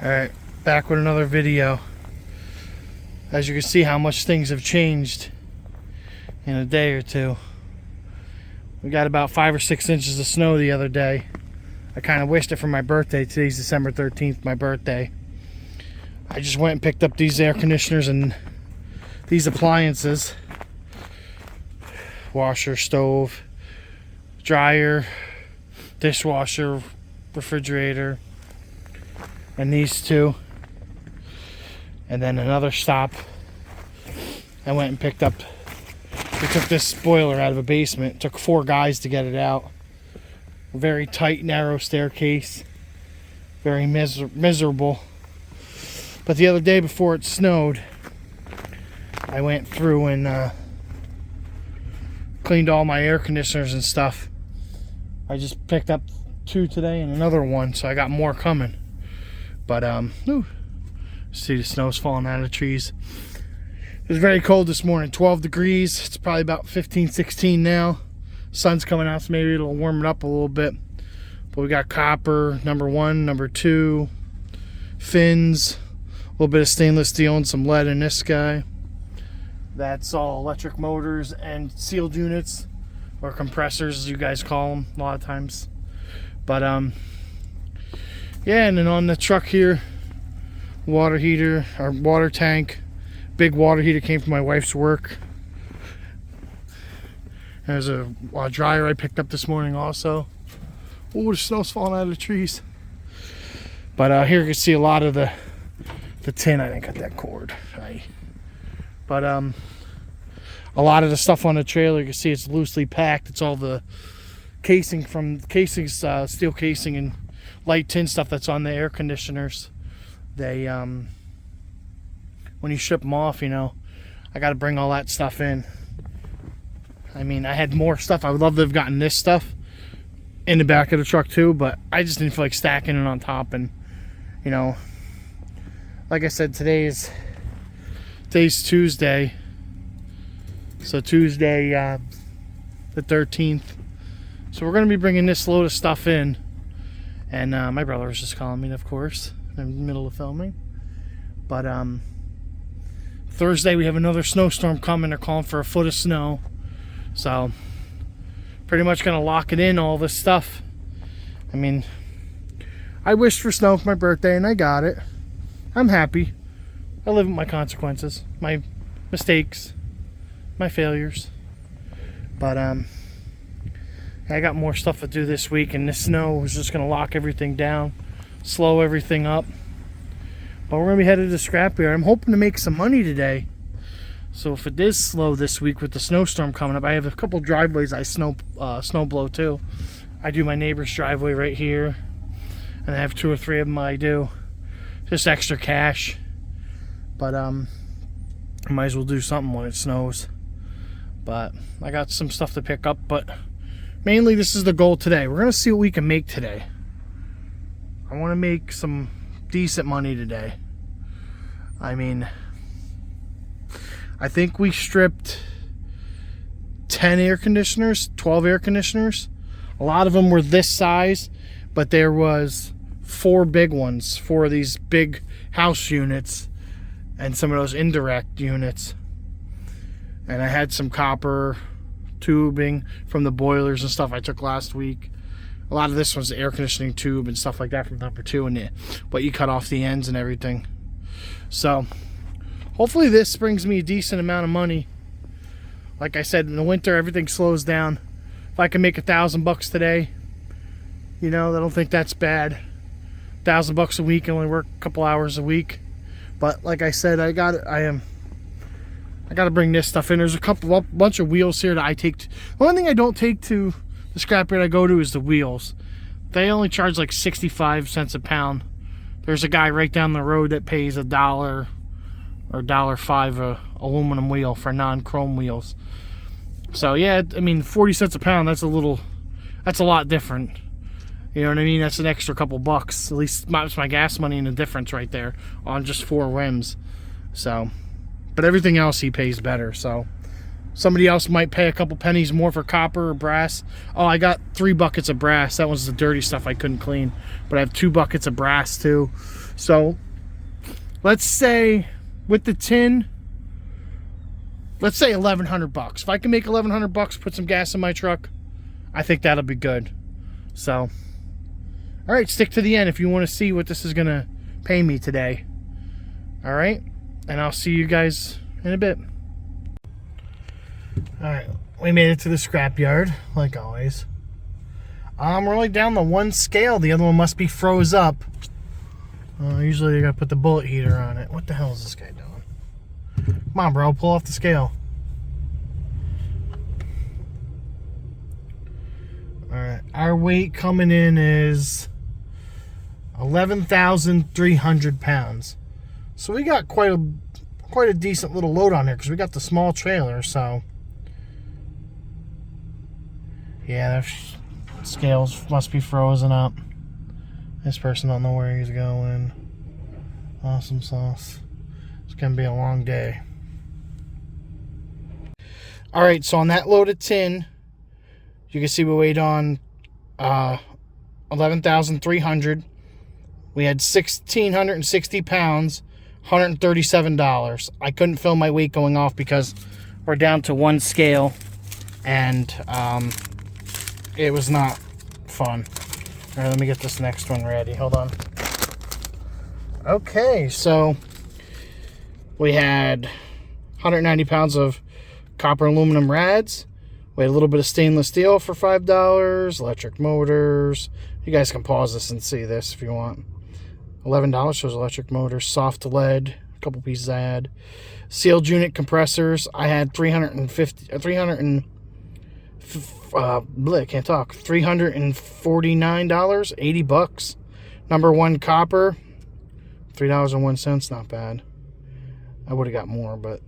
Alright, back with another video. As you can see how much things have changed in a day or two. We got about 5 or 6 inches of snow the other day. I kind of wished it for my birthday. Today's December 13th, my birthday. I just went and picked up these air conditioners and these appliances. Washer, stove, dryer, dishwasher, refrigerator, and these two. And then another stop. I went and picked up, we took this spoiler out of a basement. It took 4 guys to get it out. A very tight, narrow staircase. Very miserable. But the other day before it snowed, I went through and cleaned all my air conditioners and stuff. I just picked up 2 today and another one, so I got more coming. But see the snow's falling out of the trees. It was very cold this morning, 12 degrees. It's probably about 15, 16 now. Sun's coming out, so maybe it'll warm it up a little bit. But we got copper, number 1, number 2, fins, a little bit of stainless steel and some lead in this guy. That's all electric motors and sealed units, or compressors as you guys call them a lot of times. But yeah, and then on the truck here, water heater, or water tank. Big water heater came from my wife's work. There's a dryer I picked up this morning also. Oh, the snow's falling out of the trees. But here you can see a lot of the tin. I didn't cut that cord. But a lot of the stuff on the trailer, you can see it's loosely packed. It's all the casing steel casing and light tin stuff that's on the air conditioners. They when you ship them off, you know, I got to bring all that stuff in. I mean, I had more stuff. I would love to have gotten this stuff in the back of the truck too, but I just didn't feel like stacking it on top. And you know, like I said, today's Tuesday, so Tuesday the 13th. So we're gonna be bringing this load of stuff in, and my brother was just calling me, of course, in the middle of filming. But Thursday we have another snowstorm coming. They're calling for a foot of snow, so pretty much gonna lock it in, all this stuff. I mean, I wished for snow for my birthday and I got it. I'm happy. I live with my consequences, my mistakes, my failures. But I got more stuff to do this week, and this snow is just gonna lock everything down, slow everything up. But we're gonna be headed to the scrapyard. I'm hoping to make some money today. So if it is slow this week with the snowstorm coming up, I have a couple driveways I snow blow too. I do my neighbor's driveway right here, and I have 2 or 3 of them I do. Just extra cash. But I might as well do something when it snows. But I got some stuff to pick up, but mainly this is the goal today. We're gonna see what we can make today. I want to make some decent money today. I mean, I think we stripped 10 air conditioners, 12 air conditioners. A lot of them were this size, but there was 4 big ones, 4 of these big house units, and some of those indirect units. And I had some copper tubing from the boilers and stuff I took last week. A lot of this was the air conditioning tube and stuff like that from number 2, and but you cut off the ends and everything. So hopefully this brings me a decent amount of money. Like I said, in the winter everything slows down. If I can make $1,000 today, you know, I don't think that's bad. $1,000 a week, I only work a couple hours a week. But like I said, I got to bring this stuff in. There's a bunch of wheels here that I take. The only thing I don't take to the scrapyard I go to is the wheels. They only charge like 65 cents a pound. There's a guy right down the road that pays $1 or $1.05 a aluminum wheel for non-chrome wheels. So yeah, I mean, 40 cents a pound, that's a lot different. You know what I mean? That's an extra couple bucks. At least it's my gas money and the difference right there on just 4 rims. So, but everything else he pays better. So somebody else might pay a couple pennies more for copper or brass. Oh, I got 3 buckets of brass. That was the dirty stuff I couldn't clean. But I have 2 buckets of brass too. So let's say with the tin, let's say 1,100 bucks. If I can make 1,100 bucks, put some gas in my truck, I think that'll be good. So, all right, stick to the end if you want to see what this is going to pay me today. All right, and I'll see you guys in a bit. All right, we made it to the scrapyard, like always. We're only down to one scale. The other one must be froze up. Usually they gotta put the bullet heater on it. What the hell is this guy doing? Come on, bro, pull off the scale. All right, our weight coming in is 11,300 pounds. So we got quite a decent little load on there because we got the small trailer. So yeah, the scales must be frozen up. This person don't know where he's going. Awesome sauce. It's gonna be a long day. All right, so on that load of tin, you can see we weighed on 11,300. We had 1,660 pounds, $137. I couldn't film my weight going off because we're down to one scale, and it was not fun. All right, let me get this next one ready. Hold on. Okay, so we had 190 pounds of copper aluminum rads. We had a little bit of stainless steel for $5. Electric motors. You guys can pause this and see this if you want. $11 shows electric motors. Soft lead. A couple pieces I had. Sealed unit compressors. I had $349, 80 bucks. Number one copper, $3.01. Not bad. I would have got more, but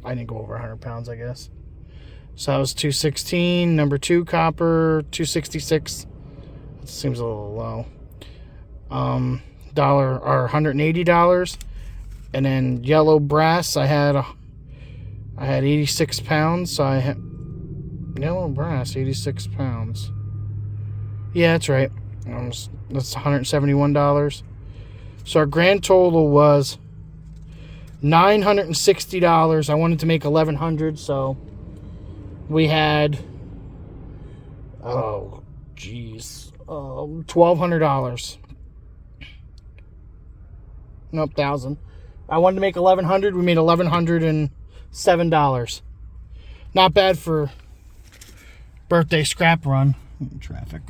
I didn't go over 100 pounds, I guess. So that was $216. Number two copper, $266. That seems a little low. $180. And then yellow brass, I had 86 pounds. So I had yellow brass, 86 pounds. Yeah, that's right. That's $171. So our grand total was $960. I wanted to make $1,100, so we had $1,200. Nope, $1,000. I wanted to make $1,100. We made $1,107. Not bad for birthday scrap run. Traffic.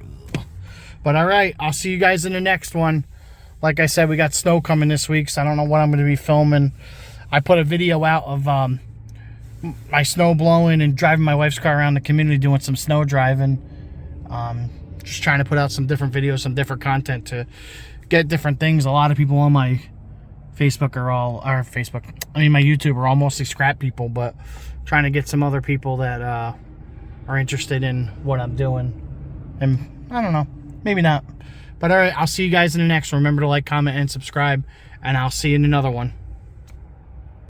But all right, I'll see you guys in the next one. Like I said, we got snow coming this week, so I don't know what I'm going to be filming. I put a video out of my snow blowing and driving my wife's car around the community doing some snow driving. Just trying to put out some different videos, some different content to get different things. A lot of people on my Facebook my YouTube are all mostly scrap people, but trying to get some other people that are interested in what I'm doing. And I don't know, maybe not. But all right, I'll see you guys in the next one. Remember to like, comment, and subscribe, and I'll see you in another one.